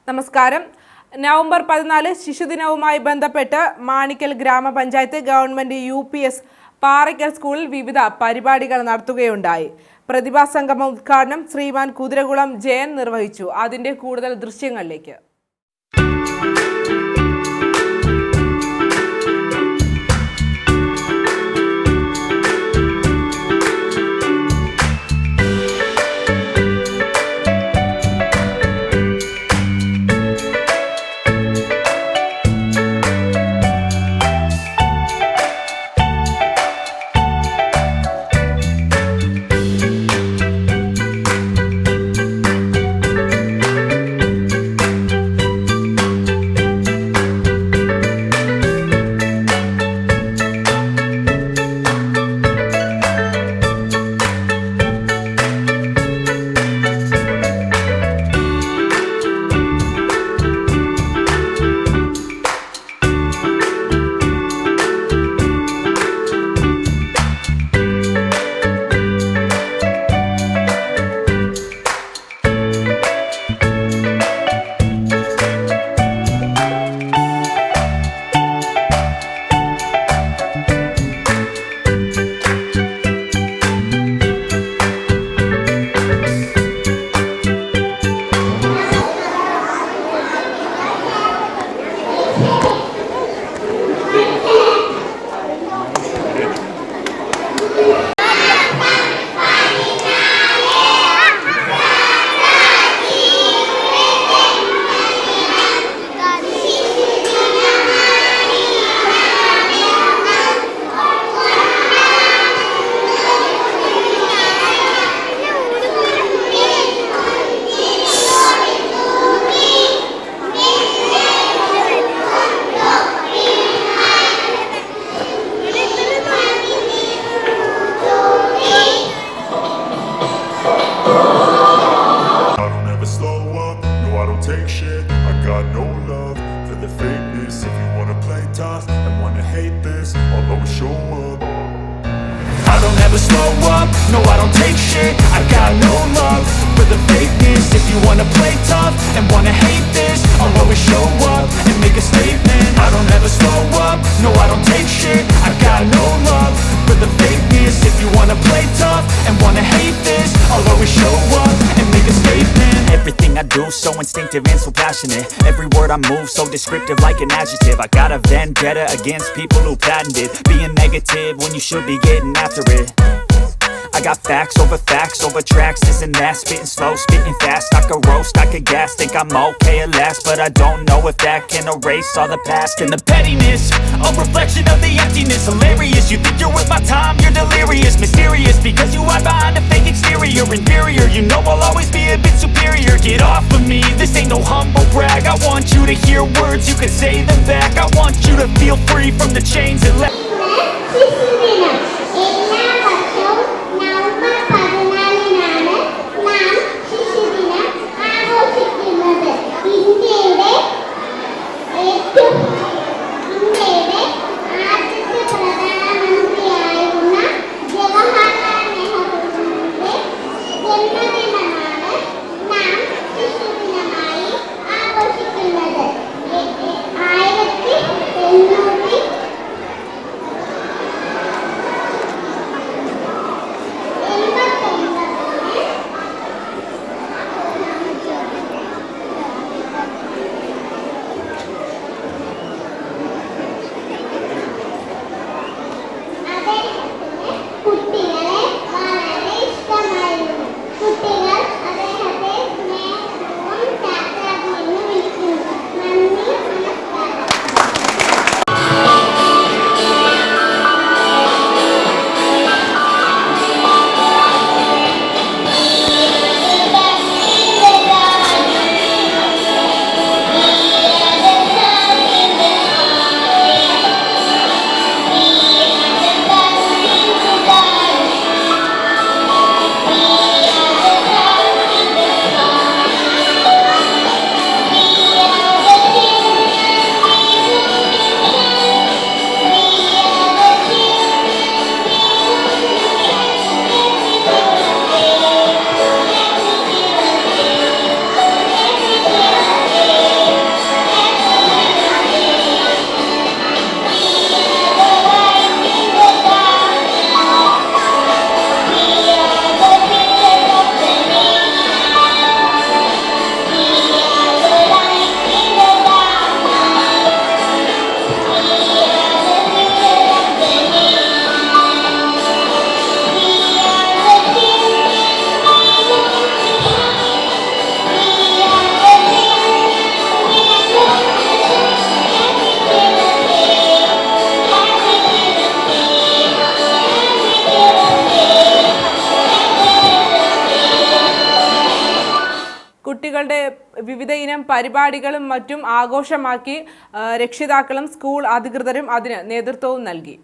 നമസ്കാരം. നവംബർ 14 ശിശുദിനവുമായി ബന്ധപ്പെട്ട് മാണിക്കൽ ഗ്രാമപഞ്ചായത്ത് ഗവൺമെന്റ് UPS പാറയ്ക്കൽ സ്കൂളിൽ വിവിധ പരിപാടികൾ നടത്തുകയുണ്ടായി. പ്രതിഭാ സംഗമം ഉദ്ഘാടനം ശ്രീമാൻ കുതിരകുളം ജയൻ നിർവഹിച്ചു. അതിന്റെ കൂടുതൽ ദൃശ്യങ്ങളിലേക്ക്. Take shit, I got no love for the fakeness. If you wanna play tough and wanna hate this, I'll always show up. I don't ever slow up, no I don't take shit. I got no love for the fakeness. If you wanna play tough and wanna hate this, I'll always show up and make a statement. I don't ever slow up, no I don't take shit. I got no love for the fakeness. If you wanna play tough and wanna hate this, I'll always show up and make a statement. Everything I do so instinctive and so passionate. Every word I move so descriptive like an adjective. I got a vendetta against people who patented being negative when you should be getting after it. I got facts over tracks, this and that. Spitting slow, spitting fast. I could roast, I could gas. Think I'm okay at last, but I don't know if that can erase all the past. And the pettiness, a reflection of the emptiness. Hilarious, you think you're worth my time, you're delirious. Mysterious, because you hide behind a fake exterior. Inferior, you know I'll always be a bit superior. Get off of me, this ain't no humble brag. I want you to hear words, you can say them back. I want you to feel free from the chains that left. കുട്ടികളുടെ വിവിധ ഇനം പരിപാടികളും മറ്റും ആഘോഷമാക്കി രക്ഷിതാക്കളും school അധികൃതരും അതിന് നേതൃത്വവും നൽകി.